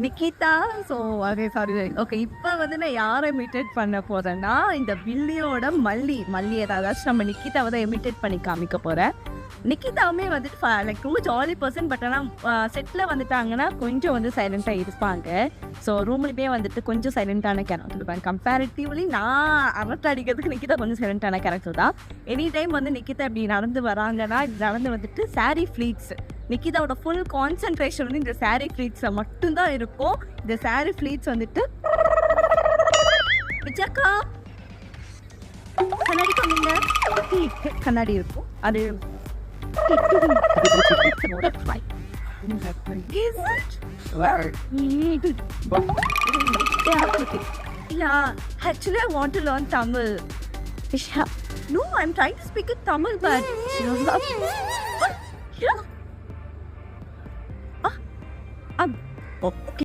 Nikita. So okay sorry. Okay இப்போ வந்து நான் யாரை இமிட்டேட் பண்ண போகிறேன்னா, இந்த வில்லியோட மல்லி ஏதாச்சும் நம்ம நிக்கிதாவை தான் இமிட்டேட் பண்ணி காமிக்க போகிறேன். நிக்கிதாவுமே வந்துட்டு லைக் ரொம்ப ஜாலி பர்சன். பட் ஆனால் செட்டில் வந்துட்டாங்கன்னா கொஞ்சம் வந்து சைலண்ட்டாக இருப்பாங்க. ஸோ ரூம்லேயுமே வந்துட்டு கொஞ்சம் சைலண்ட்டான கேரக்டர் இருப்பாங்க. கம்பேரிட்டிவ்லி நான் அரட்டை அடிக்கிறதுக்கு நிக்கிதா கொஞ்சம் சைலண்ட்டான கேரக்டர் தான். எனி டைம் வந்து நிக்கிதா இப்படி நடந்து வராங்கன்னா, இது நடந்து வந்துட்டு சாரீ ஃப்ளீட்ஸ். நிக்கிதாவோட ஃபுல் கான்சென்ட்ரேஷன் வந்து இந்த சாரீ ஃப்ளீட்ஸில் மட்டும்தான் இருக்கும். இந்த சாரீ ஃப்ளீட்ஸ் வந்துட்டு விஜயக்கா கண்ணாடி கம்மிங்க, கண்ணாடி இருக்கும். அது yeah, actually I want to learn Tamil. No, I'm trying to speak in Tamil, but yeah. Okay.